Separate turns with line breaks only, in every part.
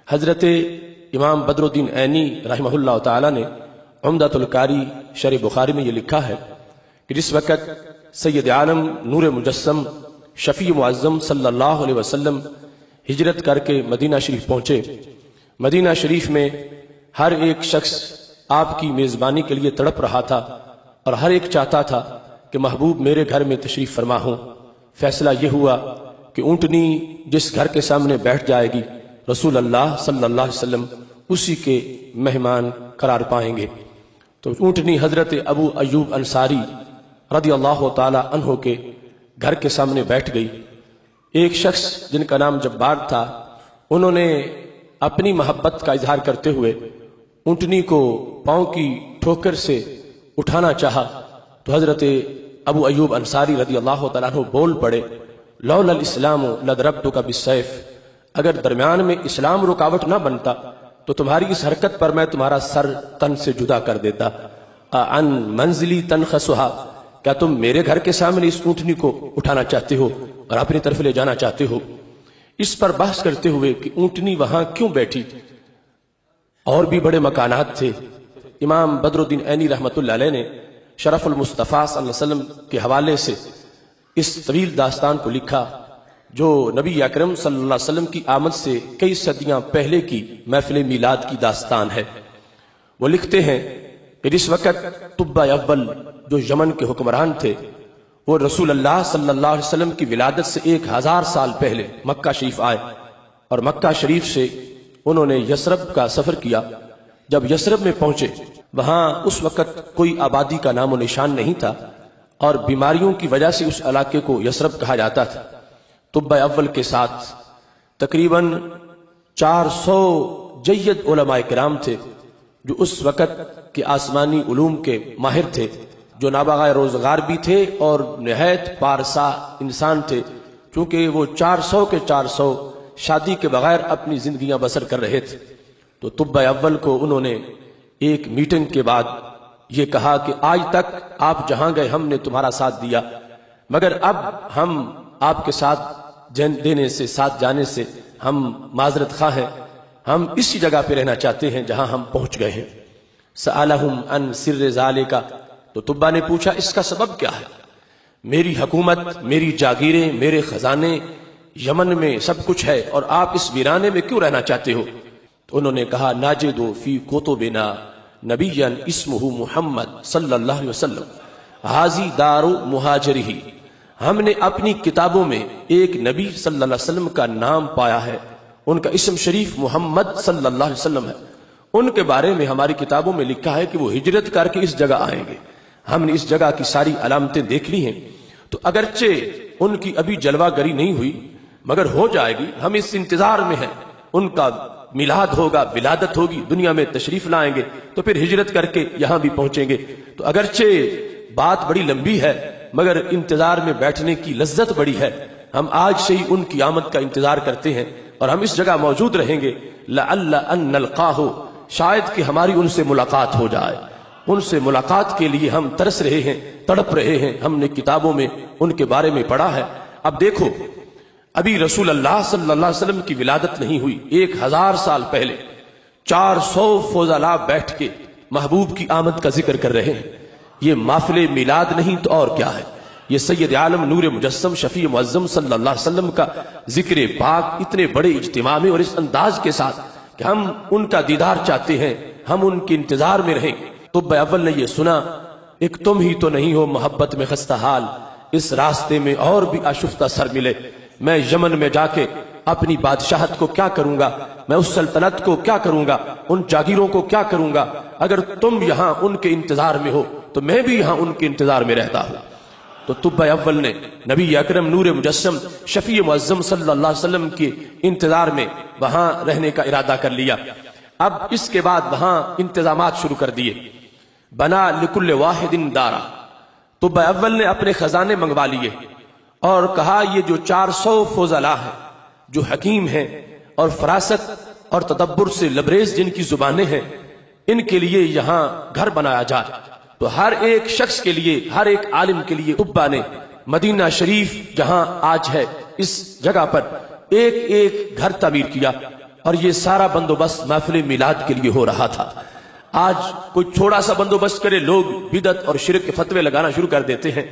حضرت امام بدر الدین عینی رحمہ اللہ تعالی نے عمدۃ القاری شرح بخاری میں یہ لکھا ہے کہ جس وقت سید عالم نور مجسم شفیع معظم صلی اللہ علیہ وسلم ہجرت کر کے مدینہ شریف پہنچے، مدینہ شریف میں ہر ایک شخص آپ کی میزبانی کے لیے تڑپ رہا تھا اور ہر ایک چاہتا تھا کہ محبوب میرے گھر میں تشریف فرما ہوں۔ فیصلہ یہ ہوا کہ اونٹنی جس گھر کے سامنے بیٹھ جائے گی رسول اللہ صلی اللہ علیہ وسلم اسی کے مہمان قرار پائیں گے۔ تو اونٹنی حضرت ابو ایوب انصاری رضی اللہ تعالی عنہ کے گھر کے سامنے بیٹھ گئی۔ ایک شخص جن کا نام جبار تھا، انہوں نے اپنی محبت کا اظہار کرتے ہوئے اونٹنی کو پاؤں کی ٹھوکر سے اٹھانا چاہا تو حضرت ابو ایوب انصاری رضی اللہ تعالیٰ عنہ بول پڑے، لولا الاسلام لضربتک بالسیف، اگر درمیان میں اسلام رکاوٹ نہ بنتا تو تمہاری اس حرکت پر میں تمہارا سر تن سے جدا کر دیتا۔ عن منزلی تنخسھا، کیا تم میرے گھر کے سامنے اس اونٹنی کو اٹھانا چاہتے ہو اور اپنی طرف لے جانا چاہتے ہو؟ اس پر بحث کرتے ہوئے کہ اونٹنی وہاں کیوں بیٹھی، اور بھی بڑے مکانات تھے۔ امام بدر الدین عینی رحمۃ اللہ علیہ نے شرف المصطفیٰ صلی اللہ علیہ وسلم کے حوالے سے اس طویل داستان کو لکھا جو نبی اکرم صلی اللہ علیہ وسلم کی آمد سے کئی صدیاں پہلے کی محفل میلاد کی داستان ہے۔ وہ لکھتے ہیں کہ جس وقت طب اول جو یمن کے حکمران تھے، وہ رسول اللہ صلی اللہ علیہ وسلم کی ولادت سے 1000 سال پہلے مکہ شریف آئے اور مکہ شریف سے انہوں نے یثرب کا سفر کیا۔ جب یثرب میں پہنچے، وہاں اس وقت کوئی آبادی کا نام و نشان نہیں تھا اور بیماریوں کی وجہ سے اس علاقے کو یثرب کہا جاتا تھا۔ طب اول کے ساتھ تقریباً 400 جید علماء کرام تھے جو اس وقت کے آسمانی علوم کے ماہر تھے، جو نابغہ روزگار بھی تھے اور نہایت پارسا انسان تھے، چونکہ وہ 400 کے 400 شادی کے بغیر اپنی زندگیاں بسر کر رہے تھے۔ تو طب اول کو انہوں نے ایک میٹنگ کے بعد یہ کہا کہ آج تک آپ جہاں گئے ہم نے تمہارا ساتھ دیا، مگر اب ہم آپ کے ساتھ ساتھ جانے سے ہم معذرت خواہ ہیں، ہم اسی جگہ پہ رہنا چاہتے ہیں جہاں ہم پہنچ گئے ہیں۔ سألہم عن سر ذالک، تو طبا نے پوچھا اس کا سبب کیا ہے؟ میری حکومت، میری جاگیریں، میرے خزانے یمن میں سب کچھ ہے اور آپ اس ویرانے میں کیوں رہنا چاہتے ہو؟ تو انہوں نے کہا ناجد فی کتبنا نبیا اسمہ محمد صلی اللہ علیہ وسلم حاضی دار مہاجرہ، ہم نے اپنی کتابوں میں ایک نبی صلی اللہ علیہ وسلم کا نام پایا ہے، ان کا اسم شریف محمد صلی اللہ علیہ وسلم ہے، ان کے بارے میں ہماری کتابوں میں لکھا ہے کہ وہ ہجرت کر کے اس جگہ آئیں گے، ہم نے اس جگہ کی ساری علامتیں دیکھ لی ہیں۔ تو اگرچہ ان کی ابھی جلوہ گری نہیں ہوئی مگر ہو جائے گی، ہم اس انتظار میں ہیں، ان کا میلاد ہوگا، ولادت ہوگی، دنیا میں تشریف لائیں گے تو پھر ہجرت کر کے یہاں بھی پہنچیں گے۔ تو اگرچہ بات بڑی لمبی ہے مگر انتظار میں بیٹھنے کی لذت بڑی ہے، ہم آج سے ہی ان کی آمد کا انتظار کرتے ہیں اور ہم اس جگہ موجود رہیں گے، لعل ان نلقاہ، شاید کہ ہماری ان سے ملاقات ہو جائے، ان سے ملاقات کے لیے ہم ترس رہے ہیں، تڑپ رہے ہیں، ہم نے کتابوں میں ان کے بارے میں پڑھا ہے۔ اب دیکھو، ابھی رسول اللہ صلی اللہ علیہ وسلم کی ولادت نہیں ہوئی، 1000 سال پہلے 400 فضلاء بیٹھ کے محبوب کی آمد کا ذکر کر رہے ہیں۔ یہ محفل میلاد نہیں تو اور کیا ہے، یہ سید عالم نور مجسم شفیع معظم صلی اللہ علیہ وسلم کا ذکر پاک اتنے بڑے اجتماع میں اور اس انداز کے ساتھ کہ ہم ان کا دیدار چاہتے ہیں، ہم ان کے انتظار میں رہیں۔ طب اول نے یہ سنا، ایک تم ہی تو نہیں ہو محبت میں خستہ حال، اس راستے میں اور بھی آشفتہ سر ملے، میں یمن میں جا کے اپنی بادشاہت کو کیا کروں گا، میں اس سلطنت کو کیا کروں گا، ان جاگیروں کو کیا کروں گا، اگر تم یہاں ان کے انتظار میں ہو تو میں بھی یہاں ان کے انتظار میں رہتا ہوں۔ تو طب اول نے نبی اکرم نور مجسم شفیع معظم صلی اللہ علیہ وسلم کے انتظار میں وہاں رہنے کا ارادہ کر لیا۔ اب اس کے بعد وہاں انتظامات شروع کر دیے، بنا لکل واحد دارا، طب اول نے اپنے خزانے منگوا لیے اور کہا یہ جو 400 فضلاء ہیں جو حکیم ہیں اور فراست اور تدبر سے لبریز جن کی زبانیں ہیں، ان کے لیے یہاں گھر بنایا جائے۔ تو ہر ایک شخص کے لیے، ہر ایک عالم کے لیے طبا نے مدینہ شریف جہاں آج ہے اس جگہ پر ایک ایک گھر تعمیر کیا اور یہ سارا بندوبست محفل میلاد کے لیے ہو رہا تھا۔ آج کوئی تھوڑا سا بندوبست کرے، لوگ بدعت اور شرک کے فتوے لگانا شروع کر دیتے ہیں۔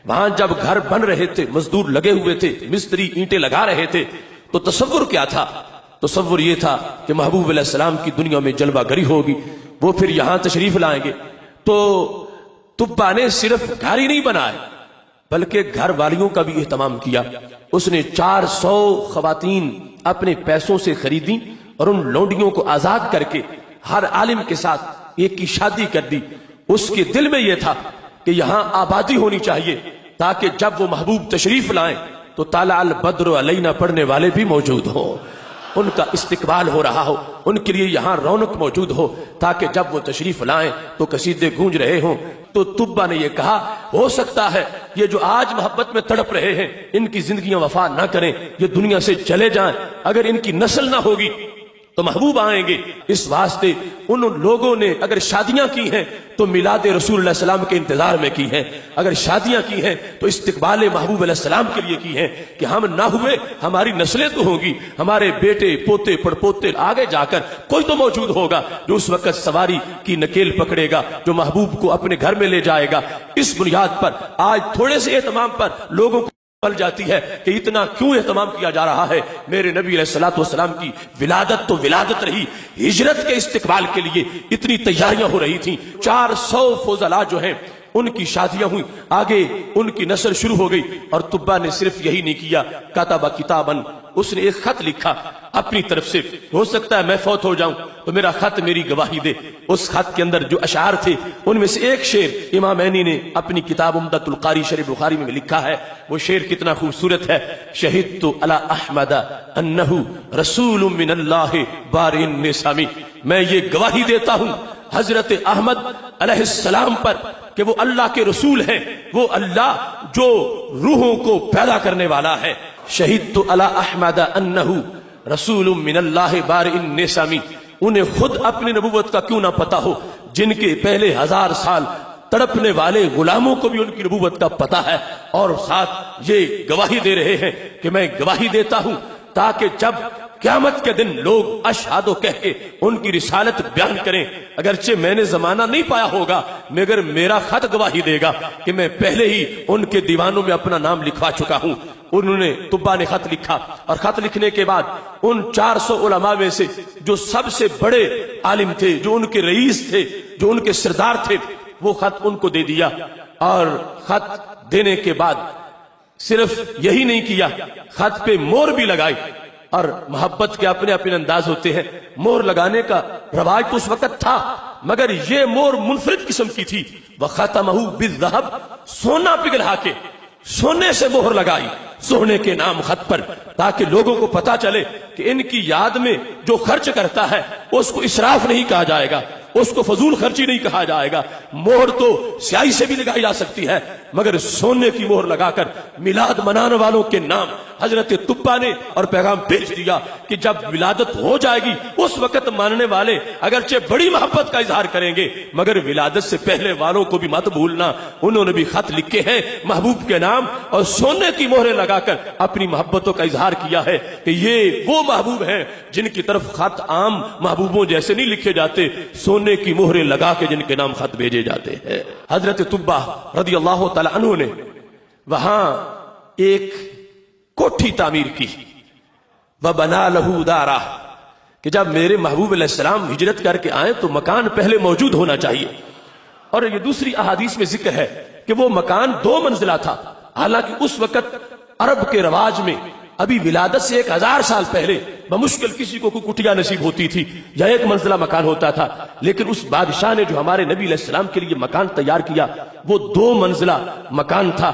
وہاں جب گھر بن رہے تھے، مزدور لگے ہوئے تھے، مستری اینٹیں لگا رہے تھے، تو تصور کیا تھا؟ تصور یہ تھا کہ محبوب علیہ السلام کی دنیا میں جلوہ گری ہوگی، وہ پھر یہاں تشریف لائیں گے۔ تو طبا نے صرف گھر ہی نہیں بنائے بلکہ گھر والیوں کا بھی اہتمام کیا۔ اس نے 400 خواتین اپنے پیسوں سے خریدی اور ان لونڈیوں کو آزاد کر کے ہر عالم کے ساتھ ایک کی شادی کر دی۔ اس کے دل میں یہ تھا کہ یہاں آبادی ہونی چاہیے تاکہ جب وہ محبوب تشریف لائیں تو طلع البدر علینا پڑھنے والے بھی موجود ہوں، ان کا استقبال ہو رہا ہو، ان کے لیے یہاں رونق موجود ہو، تاکہ جب وہ تشریف لائیں تو قصیدے گونج رہے ہوں۔ تو طبا نے یہ کہا ہو سکتا ہے یہ جو آج محبت میں تڑپ رہے ہیں ان کی زندگیاں وفا نہ کریں، یہ دنیا سے چلے جائیں، اگر ان کی نسل نہ ہوگی تو محبوب آئیں گے۔ اس واسطے ان لوگوں نے اگر شادیاں کی ہیں تو میلاد رسول اللہ علیہ السلام کے انتظار میں کی ہیں، اگر شادیاں کی ہیں تو استقبال محبوب علیہ السلام کے لیے کی ہیں کہ ہم نہ ہوئے ہماری نسلیں تو ہوں گی، ہمارے بیٹے پوتے پڑپوتے آگے جا کر کوئی تو موجود ہوگا جو اس وقت سواری کی نکیل پکڑے گا، جو محبوب کو اپنے گھر میں لے جائے گا۔ اس بنیاد پر آج تھوڑے سے اہتمام پر لوگوں کو پل جاتی ہے کہ اتنا کیوں اہتمام کیا جا رہا ہے۔ میرے نبی علیہ الصلوۃ والسلام کی ولادت تو ولادت رہی، ہجرت کے استقبال کے لیے اتنی تیاریاں ہو رہی تھیں۔ 400 فضلاء جو ہیں ان کی شادیاں ہوئی، آگے ان کی نسل شروع ہو گئی۔ اور طبا نے صرف یہی نہیں کیا، کتب کتابا، اس نے ایک خط لکھا اپنی طرف سے۔ ہو سکتا ہے میں فوت ہو جاؤں تو میرا خط میری گواہی دے۔ اس خط کے اندر جو اشعار تھے ان میں سے ایک شعر امام عینی نے اپنی کتاب عمدۃ القاری شرح بخاری میں لکھا ہے۔ وہ شعر کتنا خوبصورت ہے، شہدت علی احمد انہ رسول من اللہ بارئ النسام، میں یہ گواہی دیتا ہوں حضرت احمد علیہ السلام پر کہ وہ اللہ کے رسول ہیں، وہ اللہ جو روحوں کو پیدا کرنے والا ہے۔ شہدت علی احمد انہ رسول من اللہ بارئ النسام، انہیں خود اپنی نبوت کا کیوں نہ پتا ہو، جن کے پہلے 1000 سال تڑپنے والے غلاموں کو بھی ان کی نبوت کا پتا ہے، اور ساتھ یہ گواہی دے رہے ہیں کہ میں گواہی دیتا ہوں تاکہ جب قیامت کے دن لوگ اشہادو کہہ کے ان کی رسالت بیان کریں، اگرچہ میں نے زمانہ نہیں پایا ہوگا مگر میرا خط گواہی دے گا کہ میں پہلے ہی ان کے دیوانوں میں اپنا نام لکھوا چکا ہوں۔ انہوں نے طبا نے خط لکھا، اور خط لکھنے کے بعد ان 400 علماء میں سے جو سب سے بڑے عالم تھے، جو ان کے رئیس تھے، جو ان کے سردار تھے، وہ خط ان کو دے دیا۔ اور خط دینے کے بعد صرف یہی نہیں کیا، خط پہ مور بھی لگائی۔ اور محبت کے اپنے اپنے انداز ہوتے ہیں، مور لگانے کا رواج تو اس وقت تھا، مگر یہ مور منفرد قسم کی تھی۔ وَخَتَمَهُ بِالذَّهَبِ، سونا پگھلا کے سونے سے مہر لگائی سونے کے نام خط پر، تاکہ لوگوں کو پتا چلے کہ ان کی یاد میں جو خرچ کرتا ہے اس کو اسراف نہیں کہا جائے گا، اس کو فضول خرچی نہیں کہا جائے گا۔ مہر تو سیاہی سے بھی لگائی جا سکتی ہے، مگر سونے کی مہر لگا کر میلاد منانے والوں کے نام حضرت طبا نے اور پیغام بھیج دیا کہ جب ولادت ہو جائے گی اس وقت ماننے والے اگرچہ بڑی محبت کا اظہار کریں گے مگر ولادت سے پہلے والوں کو بھی مت بھولنا۔ انہوں نے بھی خط لکھے ہیں محبوب کے نام اور سونے کی مہریں لگا کر اپنی محبتوں کا اظہار کیا ہے کہ یہ وہ محبوب ہیں جن کی طرف خط عام محبوبوں جیسے نہیں لکھے جاتے، سونے کی مہریں لگا کے جن کے نام خط بھیجے جاتے ہیں۔ حضرت طبا رضی اللہ تعالی عنہ نے وہاں ایک کوٹھی تعمیر کی، وَبَنَا لَهُ دَارًا، کہ جب میرے محبوب علیہ السلام ہجرت کر کے آئیں تو مکان پہلے موجود ہونا چاہیے۔ اور یہ دوسری احادیث میں ذکر ہے کہ وہ مکان 2 منزلہ تھا، حالانکہ اس وقت عرب کے رواج میں ابھی ولادت سے 1000 سال پہلے بمشکل کسی کو کوئی کٹیا نصیب ہوتی تھی یا 1 منزلہ مکان ہوتا تھا، لیکن اس بادشاہ نے جو ہمارے نبی علیہ السلام کے لیے مکان تیار کیا وہ 2 منزلہ مکان تھا،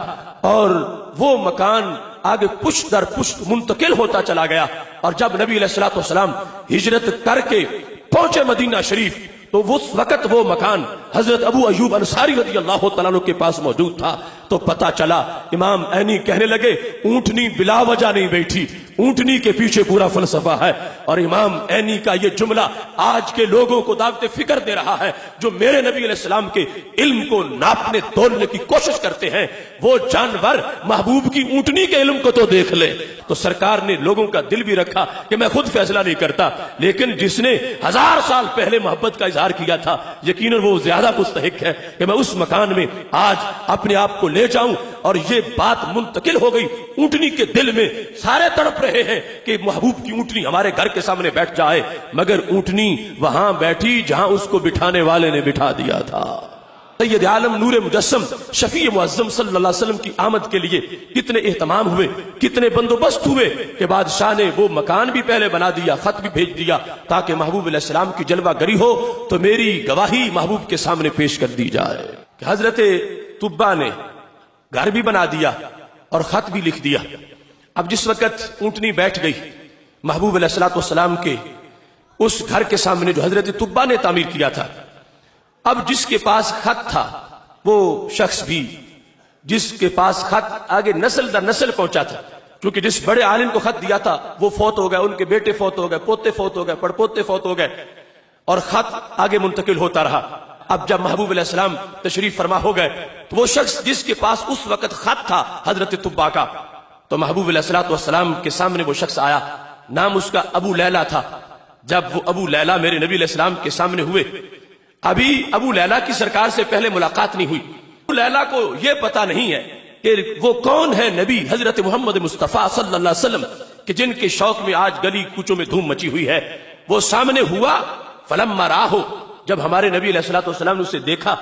اور وہ مکان آگے پشت در پشت منتقل ہوتا چلا گیا۔ اور جب نبی علیہ الصلوۃ والسلام ہجرت کر کے پہنچے مدینہ شریف تو اس وقت وہ مکان حضرت ابو ایوب انصاری رضی اللہ تعالیٰ عنہ کے پاس موجود تھا۔ تو پتا چلا، امام عینی کہنے لگے اونٹنی بلا وجہ نہیں بیٹھی، اونٹنی کے پیچھے پورا فلسفہ ہے۔ اور امام عینی کا یہ جملہ آج کے لوگوں کو دعوت فکر دے رہا ہے، جو میرے نبی علیہ السلام کے علم کو ناپنے تولنے کی کوشش کرتے ہیں، وہ جانور محبوب کی اونٹنی کے علم کو تو دیکھ لے۔ تو سرکار نے لوگوں کا دل بھی رکھا کہ میں خود فیصلہ نہیں کرتا، لیکن جس نے 1000 سال پہلے محبت کا اظہار کیا تھا، یقیناً وہ زیادہ مستحق ہے کہ میں اس مکان میں آج اپنے آپ کو لے جاؤں۔ اور یہ بات منتقل ہو گئی اونٹنی کے دل میں، سارے تڑپ رہے ہیں کہ محبوب کی اونٹنی ہمارے گھر کے سامنے بیٹھ جائے، مگر اونٹنی وہاں بیٹھی جہاں اس کو بٹھانے والے نے بٹھا دیا تھا۔ سید عالم نور مجسم شفیع معظم صلی اللہ علیہ وسلم کی آمد کے لیے کتنے اہتمام ہوئے، کتنے بندوبست ہوئے کہ بادشاہ نے وہ مکان بھی پہلے بنا دیا، خط بھی بھیج دیا تاکہ محبوب علیہ السلام کی جلوہ گری ہو تو میری گواہی محبوب کے سامنے پیش کر دی جائے۔ کہ حضرت طبا نے گھر بھی بنا دیا اور خط بھی لکھ دیا۔ اب جس وقت اونٹنی بیٹھ گئی محبوب علیہ السلام کے اس گھر کے سامنے جو حضرت طبا نے تعمیر کیا تھا، اب جس کے پاس خط تھا وہ شخص بھی، جس کے پاس خط آگے نسل در نسل پہنچا تھا، کیونکہ جس بڑے عالم کو خط دیا تھا وہ فوت ہو گئے، ان کے بیٹے فوت ہو گئے، پوتے فوت ہو گئے، پڑپوتے فوت ہو گئے، اور خط آگے منتقل ہوتا رہا۔ اب جب محبوب علیہ السلام تشریف فرما ہو گئے تو وہ شخص جس کے پاس اس وقت خط تھا حضرت طبا کا، تو محبوب علیہ السلام کے سامنے وہ شخص آیا، نام اس کا ابو لیلہ تھا۔ جب وہ ابو لیلہ میرے نبی علیہ السلام کے سامنے ہوئے، ابھی ابو لیلہ کی سرکار سے پہلے ملاقات نہیں ہوئی، ابو لیلہ کو یہ پتا نہیں ہے کہ وہ کون ہے نبی حضرت محمد مصطفیٰ صلی اللہ علیہ وسلم کہ جن کے شوق میں آج گلی کوچوں میں دھوم مچی ہوئی ہے۔ وہ سامنے ہوا، فلما راہو، جب ہمارے نبی علیہ السلام نے اسے دیکھا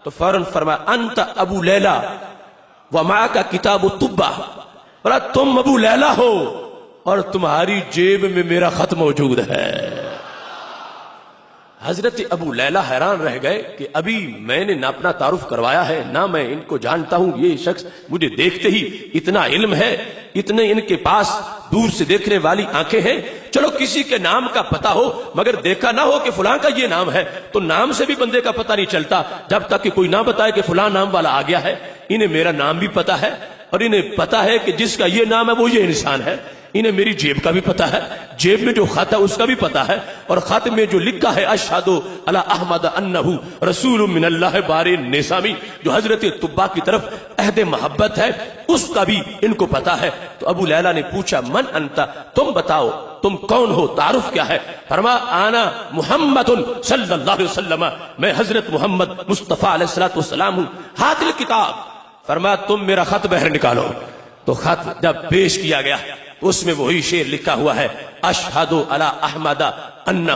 تو فوراً فرمایا انت ابو لیلہ ومعک کتاب طبا، اور تم ابو لیلہ ہو اور تمہاری جیب میں میرا خط موجود ہے۔ حضرت ابو لیلہ حیران رہ گئے کہ ابھی میں نے نہ اپنا تعارف کروایا ہے، نہ میں ان کو جانتا ہوں، یہ شخص مجھے دیکھتے ہی اتنا علم ہے، اتنے ان کے پاس دور سے دیکھنے والی آنکھیں ہیں، چلو کسی کے نام کا پتہ ہو مگر دیکھا نہ ہو کہ فلاں کا یہ نام ہے، تو نام سے بھی بندے کا پتہ نہیں چلتا جب تک کہ کوئی نہ بتائے کہ فلاں نام والا آ گیا ہے۔ انہیں میرا نام بھی پتہ ہے اور انہیں پتہ ہے کہ جس کا یہ نام ہے وہ یہ انسان ہے، انہیں میری جیب کا بھی پتہ ہے، جیب میں جو خط ہے اس کا بھی پتہ ہے، اور خط میں جو لکھا ہے اشہد علی احمد انہ رسول من اللہ بار نسامی، جو حضرت طبا کی طرف عہد محبت ہے، اس کا بھی ان کو پتہ ہے۔ تو ابو لیلہ نے پوچھا من انت، تم بتاؤ تم کون ہو، تعارف کیا ہے؟ فرمایا انا محمد صلی اللہ علیہ وسلم، میں حضرت محمد مصطفیٰ علیہ السلام ہوں۔ ہاتھ الکتاب، فرمایا تم میرا خط باہر نکالو۔ تو خط جب پیش کیا گیا اس میں وہی شعر لکھا ہوا ہے اشہد علی احمد انہ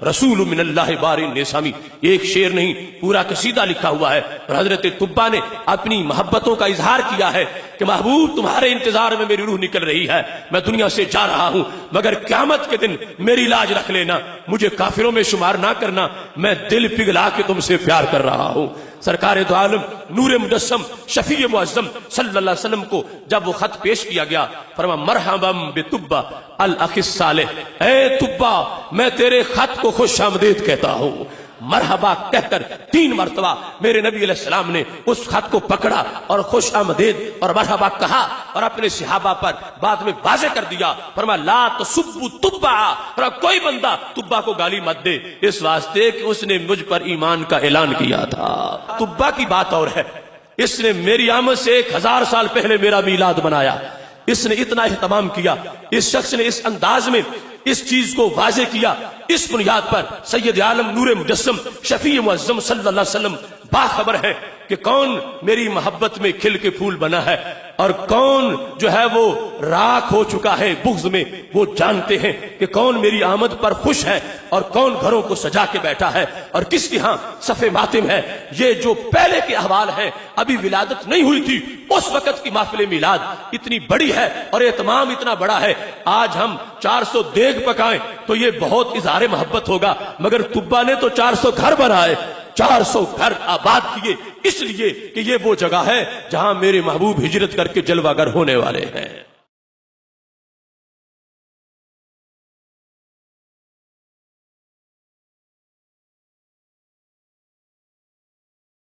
رسول من اللہ بار نسامی، ایک شعر نہیں پورا قصیدہ لکھا ہوا ہے۔ اور حضرت طبا نے اپنی محبتوں کا اظہار کیا ہے کہ محبوب تمہارے انتظار میں میری روح نکل رہی ہے، میں دنیا سے جا رہا ہوں، مگر قیامت کے دن میری لاج رکھ لینا، مجھے کافروں میں شمار نہ کرنا، میں دل پگھلا کے تم سے پیار کر رہا ہوں۔ سرکار دو عالم نور مجسم شفیع معظم صلی اللہ علیہ وسلم کو جب وہ خط پیش کیا گیا، فرمایا مرحبا بطبا الاخ الصالح، اے طبا میں تیرے خط کو خوش آمدید کہتا ہوں۔ مرحبا کہہ کر 3 مرتبہ میرے نبی علیہ السلام نے اس خط کو پکڑا اور خوش آمدید اور مرحبا کہا، اور اپنے صحابہ پر بعد میں واضح کر دیا، فرمایا لا تسبوا طبا، فرمایا کوئی بندہ طبا کو گالی مت دے، اس واسطے کہ اس نے مجھ پر ایمان کا اعلان کیا تھا۔ طبا کی بات اور ہے، اس نے میری آمد سے 1000 سال پہلے میرا میلاد منایا، اس نے اتنا اہتمام کیا، اس شخص نے اس انداز میں اس چیز کو واضح کیا۔ اس بنیاد پر سید عالم نور مجسم شفیع معظم صلی اللہ علیہ وسلم باخبر ہے کہ کون میری محبت میں کھل کے پھول بنا ہے اور کون جو ہے وہ راکھ ہو چکا ہے بغض میں، وہ جانتے ہیں کہ کون میری آمد پر خوش ہے اور کون گھروں کو سجا کے بیٹھا ہے اور کس کے ہاں صف ماتم ہے۔ یہ جو پہلے کے احوال ہیں، ابھی ولادت نہیں ہوئی تھی اس وقت کی محفل میلاد اتنی بڑی ہے اور اہتمام اتنا بڑا ہے۔ آج ہم 400 دیگ پکائیں تو یہ بہت اظہار محبت ہوگا، مگر طبا نے تو 400 گھر بنائے، 400 گھر آباد کیے، اس لیے کہ یہ وہ جگہ ہے جہاں میرے محبوب ہجرت کر کے جلوہ گر ہونے والے ہیں۔